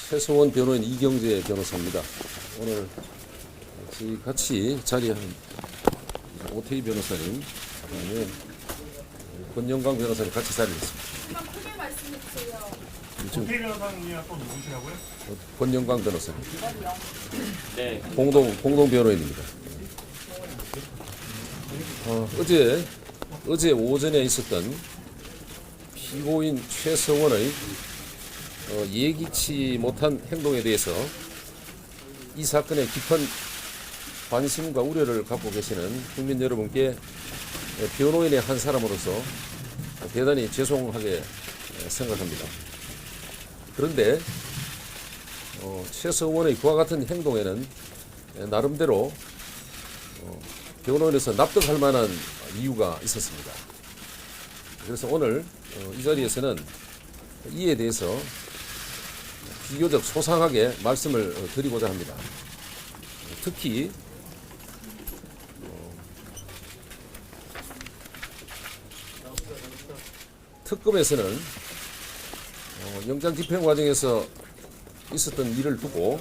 최소원 변호인 이경재 변호사입니다. 오늘 같이 자리한 오태희 변호사님, 그다음에 권영광 변호사님 같이 자리를 했습니다. 좀 크게 말씀해 주세요. 오태희 변호사님이랑 또 누구시라고요? 권영광 변호사님, 네. 공동 변호인입니다. 어제 오전에 있었던 피고인 최서원의 예기치 못한 행동에 대해서 이 사건에 깊은 관심과 우려를 갖고 계시는 국민 여러분께 변호인의 한 사람으로서 대단히 죄송하게 생각합니다. 그런데 최서원의 그와 같은 행동에는 나름대로 변호인에서 납득할 만한 이유가 있었습니다. 그래서 오늘 이 자리에서는 이에 대해서 비교적 소상하게 말씀을 드리고자 합니다. 특히 특검에서는 영장 집행 과정에서 있었던 일을 두고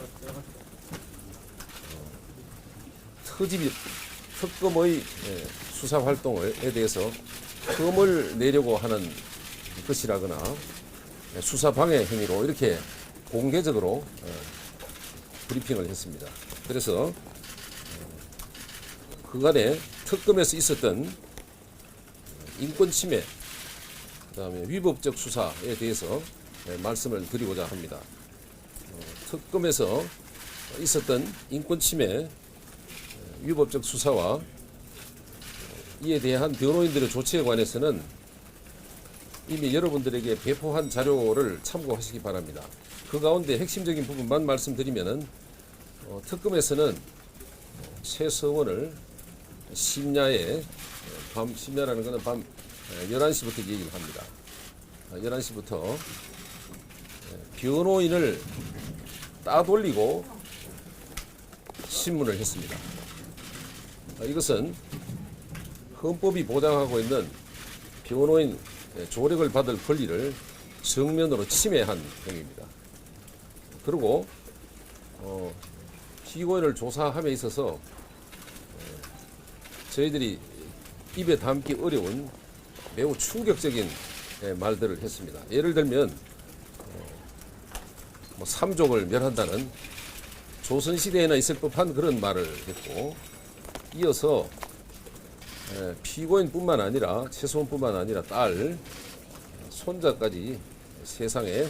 특검의 수사 활동에 대해서 흠을 내려고 하는 것이라거나 수사 방해 행위로 이렇게 공개적으로 브리핑을 했습니다. 그래서 그간에 특검에서 있었던 인권 침해, 그다음에 위법적 수사에 대해서 말씀을 드리고자 합니다. 특검에서 있었던 인권 침해, 위법적 수사와 이에 대한 변호인들의 조치에 관해서는 이미 여러분들에게 배포한 자료를 참고하시기 바랍니다. 그 가운데 핵심적인 부분만 말씀드리면은 특검에서는 최서원을 심야에 심야라는 것은 밤 11시부터 얘기를 합니다. 11시부터 변호인을 따돌리고 신문을 했습니다. 이것은 헌법이 보장하고 있는 변호인 조력을 받을 권리를 정면으로 침해한 행위입니다. 그리고 피고인을 조사함에 있어서 저희들이 입에 담기 어려운 매우 충격적인 말들을 했습니다. 예를 들면 삼족을 멸한다는 조선시대에나 있을 법한 그런 말을 했고, 이어서 피고인뿐만 아니라 최소원뿐만 아니라 딸, 손자까지 세상에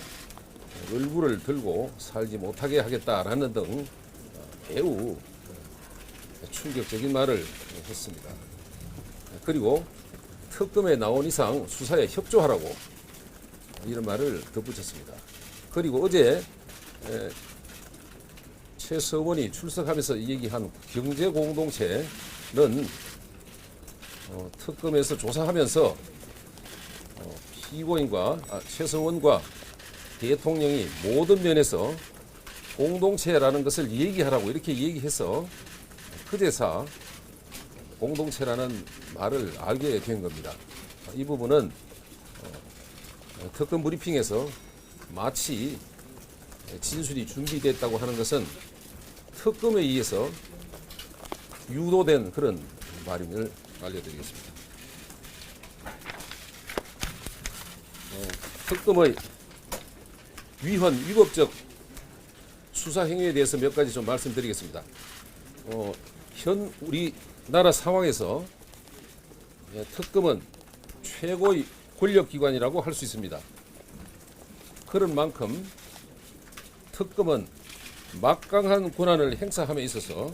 얼굴을 들고 살지 못하게 하겠다라는 등 매우 충격적인 말을 했습니다. 그리고 특검에 나온 이상 수사에 협조하라고 이런 말을 덧붙였습니다. 그리고 어제 최서원이 출석하면서 얘기한 경제공동체는 특검에서 조사하면서 최서원과 대통령이 모든 면에서 공동체라는 것을 얘기하라고 이렇게 얘기해서 그제서 공동체라는 말을 알게 된 겁니다. 이 부분은 특검 브리핑에서 마치 진술이 준비됐다고 하는 것은 특검에 의해서 유도된 그런 말임을 알려드리겠습니다. 특검의 위법적 수사 행위에 대해서 몇 가지 좀 말씀드리겠습니다. 현 우리나라 상황에서 특검은 최고의 권력기관이라고 할 수 있습니다. 그런 만큼 특검은 막강한 권한을 행사함에 있어서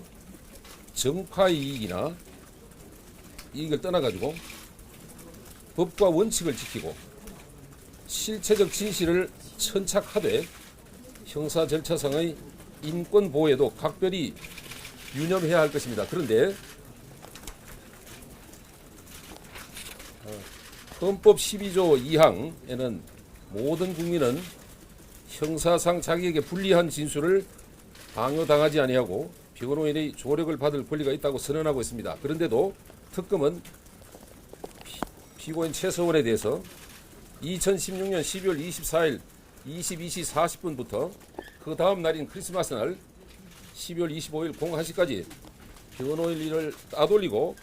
정파 이익이나 이익을 떠나가지고 법과 원칙을 지키고 실체적 진실을 천착하되 형사 절차상의 인권 보호에도 각별히 유념해야 할 것입니다. 그런데 헌법 12조 2항에는 모든 국민은 형사상 자기에게 불리한 진술을 강요당하지 아니하고 변호인의 조력을 받을 권리가 있다고 선언하고 있습니다. 그런데도 특검은 피고인 최서원에 대해서 2016년 12월 24일 22시 40분부터 그 다음 날인 크리스마스 날 12월 25일 01시까지 변호인 일을 따돌리고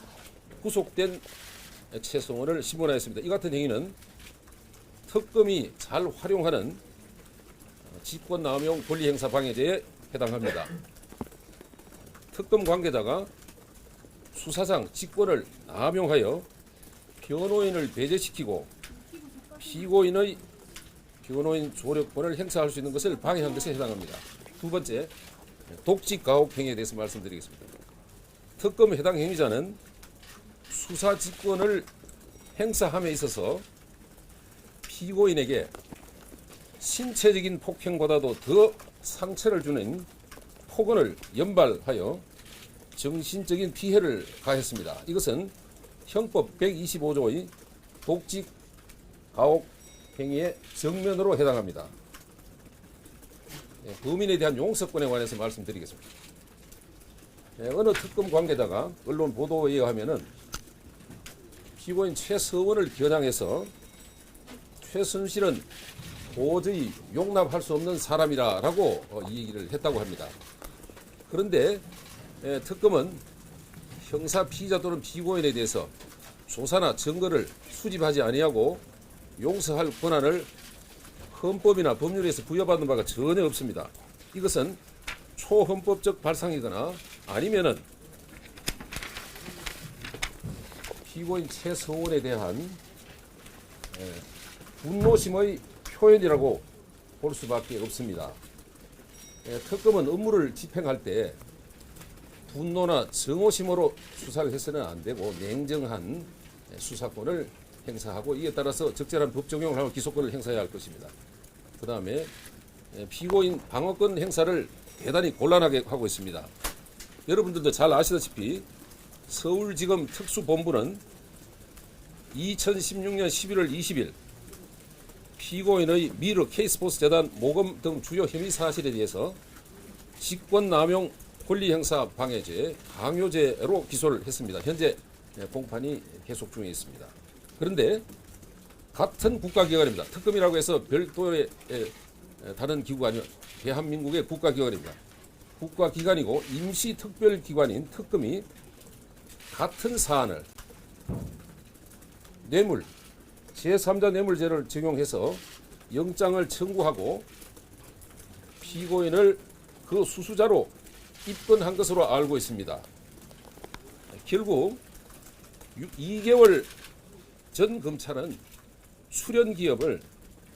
구속된 최성원을 신문하였습니다. 이 같은 행위는 특검이 잘 활용하는 직권남용 권리행사 방해죄에 해당합니다. 특검 관계자가 수사상 직권을 남용하여 변호인을 배제시키고 피고인의 변호인 조력권을 행사할 수 있는 것을 방해한 것에 해당합니다. 두 번째, 독직 가혹 행위에 대해서 말씀드리겠습니다. 특검 해당 행위자는 수사 직권을 행사함에 있어서 피고인에게 신체적인 폭행보다도 더 상처를 주는 폭언을 연발하여 정신적인 피해를 가했습니다. 이것은 형법 125조의 독직 가혹 행위의 정면으로 해당합니다. 범인에 대한 용서권에 관해서 말씀드리겠습니다. 어느 특검 관계자가 언론 보도에 의하면은 피고인 최서원을 겨냥해서 최순실은 도저히 용납할 수 없는 사람이라고 이 얘기를 했다고 합니다. 그런데 특검은 형사 피의자 또는 피고인에 대해서 조사나 증거를 수집하지 아니하고 용서할 권한을 헌법이나 법률에서 부여받은 바가 전혀 없습니다. 이것은 초헌법적 발상이거나 아니면은 피고인 최서원에 대한 분노심의 표현이라고 볼 수밖에 없습니다. 특검은 업무를 집행할 때 분노나 증오심으로 수사를 해서는 안 되고 냉정한 수사권을 행사하고 이에 따라서 적절한 법 적용을 하고 기소권을 행사해야 할 것입니다. 그 다음에 피고인 방어권 행사를 대단히 곤란하게 하고 있습니다. 여러분들도 잘 아시다시피 서울지검 특수본부는 2016년 11월 20일 피고인의 미르 K스포츠 재단 모금 등 주요 혐의 사실에 대해서 직권남용 권리행사 방해죄, 강요죄로 기소를 했습니다. 현재 공판이 계속 중에 있습니다. 그런데 같은 국가기관입니다. 특검이라고 해서 별도의 다른 기구가 아니라 대한민국의 국가기관입니다. 국가기관이고 임시특별기관인 특검이 같은 사안을 뇌물, 제3자 뇌물죄를 적용해서 영장을 청구하고 피고인을 그 수수자로 입건한 것으로 알고 있습니다. 결국 2개월 전 검찰은 출연기업을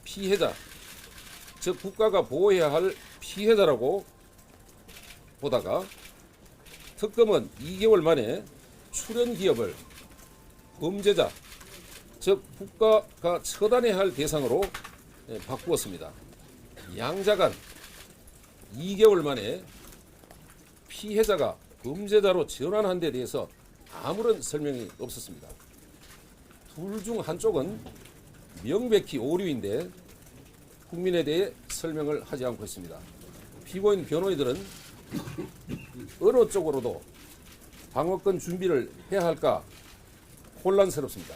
피해자, 즉 국가가 보호해야 할 피해자라고 보다가 특검은 2개월 만에 출연기업을 범죄자, 즉 국가가 처단해야 할 대상으로 바꾸었습니다. 양자간 2개월 만에 피해자가 범죄자로 전환한 데 대해서 아무런 설명이 없었습니다. 둘 중 한쪽은 명백히 오류인데 국민에 대해 설명을 하지 않고 있습니다. 피고인 변호인들은 어느 쪽으로도 방어권 준비를 해야 할까 혼란스럽습니다.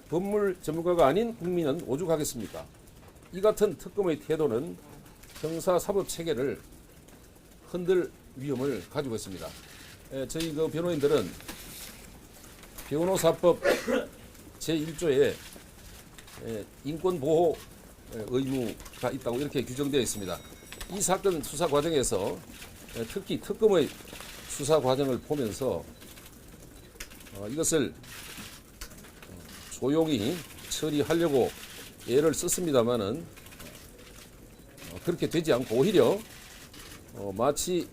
법물 전문가가 아닌 국민은 오죽하겠습니까? 이 같은 특검의 태도는 형사사법 체계를 흔들 위험을 가지고 있습니다. 저희 그 변호인들은 변호사법 제1조에 인권보호 의무가 있다고 이렇게 규정되어 있습니다. 이 사건 수사 과정에서 특히 특검의 수사 과정을 보면서 이것을 조용히 처리하려고 애를 썼습니다마는 그렇게 되지 않고 오히려 마치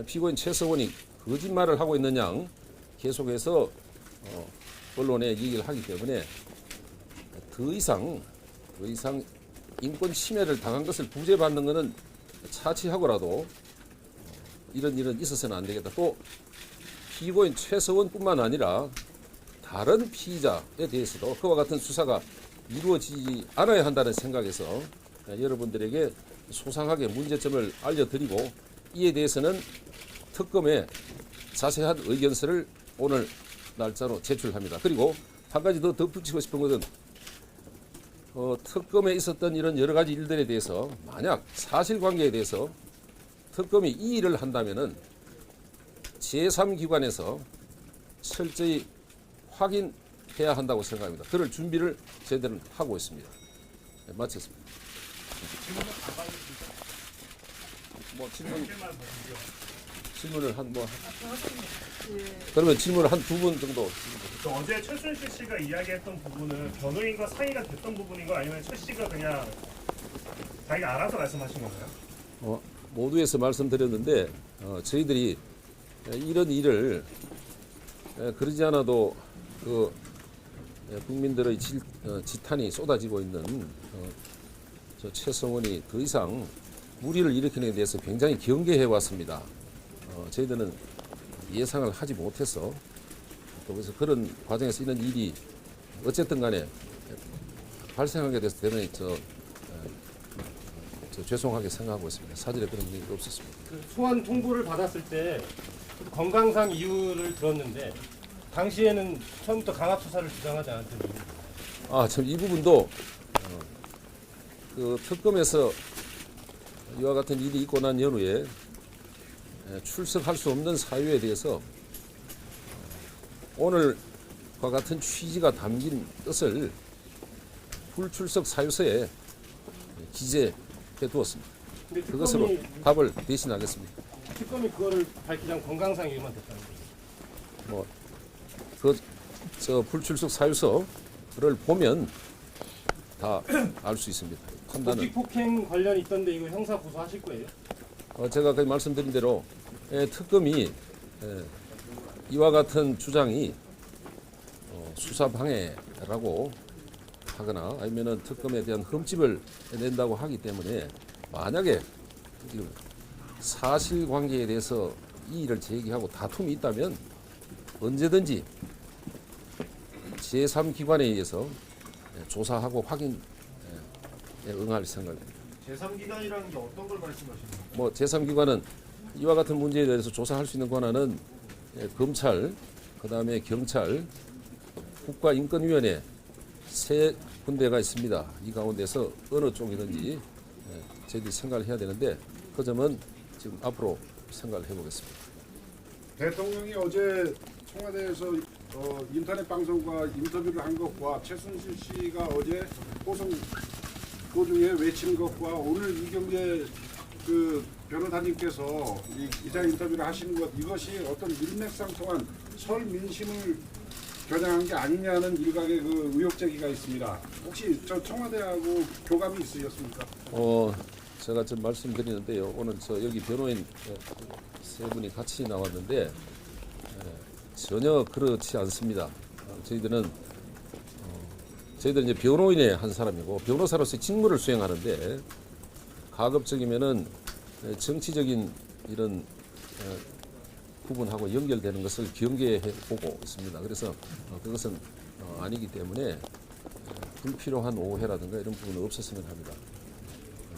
피고인 최서원이 거짓말을 하고 있는 양 계속해서 언론에 얘기를 하기 때문에 더 이상 인권 침해를 당한 것을 부재받는 것은 차치하고라도 이런 일은 있어서는 안 되겠다. 또 피고인 최서원뿐만 아니라 다른 피의자에 대해서도 그와 같은 수사가 이루어지지 않아야 한다는 생각에서 여러분들에게 소상하게 문제점을 알려드리고 이에 대해서는 특검에 자세한 의견서를 오늘 날짜로 제출합니다. 그리고 한 가지 더 덧붙이고 싶은 것은 특검에 있었던 이런 여러 가지 일들에 대해서 만약 사실관계에 대해서 특검이 이 일을 한다면은 제3기관에서 철저히 확인해야 한다고 생각합니다. 그럴 준비를 저희들은 하고 있습니다. 네, 마쳤습니다. 뭐 질문을 그러면 질문을 한 두 분 정도. 어제 최순실 씨가 이야기했던 부분은 변호인과 상의가 됐던 부분인가 아니면 최 씨가 그냥 자기가 알아서 말씀하신 건가요? 모두에서 말씀드렸는데 저희들이 이런 일을 그러지 않아도 그 국민들의 지탄이 쏟아지고 있는 저 최성원이 더 이상 무리를 일으키는 데 대해서 굉장히 경계해 왔습니다. 저희들은 예상을 하지 못해서 또 그래서 그런 과정에서 이런 일이 어쨌든 간에 발생하게 돼서 대단히 저 죄송하게 생각하고 있습니다. 사전에 그런 일이 없었습니다. 그 소환 통보를 받았을 때 건강상 이유를 들었는데 당시에는 처음부터 강압 수사를 주장하지 않았던 이유. 참 이 부분도 그 특검에서 이와 같은 일이 있고 난 연후에 출석할 수 없는 사유에 대해서 오늘과 같은 취지가 담긴 뜻을 불출석 사유서에 기재해 두었습니다. 근데 그것으로 답을 대신하겠습니다. 특검이 그거를 밝히지 않고 건강상 이유만 됐다는 거예요. 저 불출석 사유서를 보면 다 알 수 있습니다. 판단은 폭행 관련이 있던데 이거 형사 고소하실 거예요? 제가 그 말씀드린 대로 특검이 이와 같은 주장이 수사 방해라고 하거나 아니면은 특검에 대한 흠집을 낸다고 하기 때문에 만약에 사실관계에 대해서 이 일을 제기하고 다툼이 있다면 언제든지 제3기관에 의해서 조사하고 확인에 응할 생각입니다. 제3기관이라는 게 어떤 걸 말씀하시는 거예요? 뭐 제3기관은 이와 같은 문제에 대해서 조사할 수 있는 권한은 검찰, 그다음에 경찰, 국가인권위원회 세 군데가 있습니다. 이 가운데서 어느 쪽이든지 저희들이 생각을 해야 되는데 그 점은 지금 앞으로 생각을 해보겠습니다. 대통령이 어제 청와대에서 인터넷 방송과 인터뷰를 한 것과 최순실 씨가 어제 호송 도중에 외친 것과 오늘 이경재 그 변호사님께서 기자 인터뷰를 하시는 것 이것이 어떤 일맥상통한 설 민심을 겨냥한 게 아니냐는 일각의 그 의혹 제기가 있습니다. 혹시 저 청와대하고 교감이 있으셨습니까? 제가 좀 말씀드리는데요. 오늘 여기 변호인 세 분이 같이 나왔는데 전혀 그렇지 않습니다. 저희들은 이제 변호인의 한 사람이고 변호사로서의 직무를 수행하는데 가급적이면은 정치적인 이런 부분하고 연결되는 것을 경계해 보고 있습니다. 그래서 그것은 아니기 때문에 불필요한 오해라든가 이런 부분은 없었으면 합니다.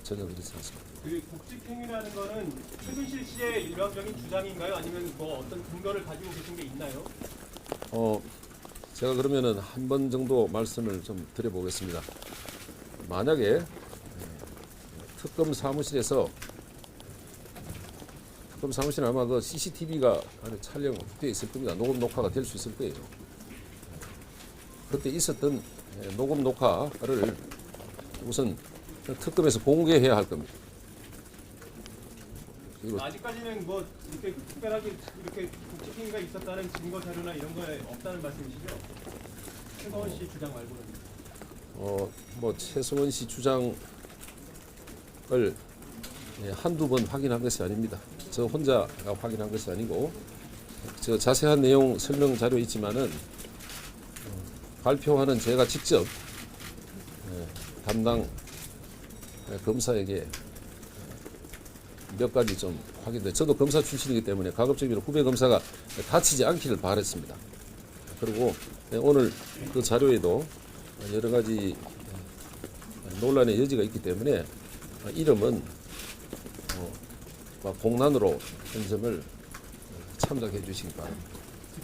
전혀 그렇지 않습니다. 그 국직행위라는 거는 최순실 씨의 일방적인 주장인가요? 아니면 뭐 어떤 근거를 가지고 계신 게 있나요? 제가 그러면은 한 번 정도 말씀을 좀 드려보겠습니다. 만약에 특검 사무실에 아마 그 CCTV가 안에 촬영되어 있을 겁니다. 녹음 녹화가 될 수 있을 거예요. 그때 있었던 녹음 녹화를 우선 특검에서 공개해야 할 겁니다. 아직까지는 뭐 이렇게 특별하게 이렇게 국직행위가 있었다는 증거 자료나 이런 거에 없다는 말씀이시죠? 최성원 씨 주장 말고는. 뭐 최성원 씨 주장을 한두 번 확인한 것이 아닙니다. 저 혼자가 확인한 것이 아니고 저 자세한 내용 설명 자료 있지만은 발표하는 제가 직접 담당 검사에게 몇 가지 좀 확인돼. 저도 검사 출신이기 때문에 가급적이면 후배 검사가 다치지 않기를 바랬습니다. 그리고 오늘 그 자료에도 여러 가지 논란의 여지가 있기 때문에 이름은 공란으로 한 점을 참작해 주시기 바랍니다.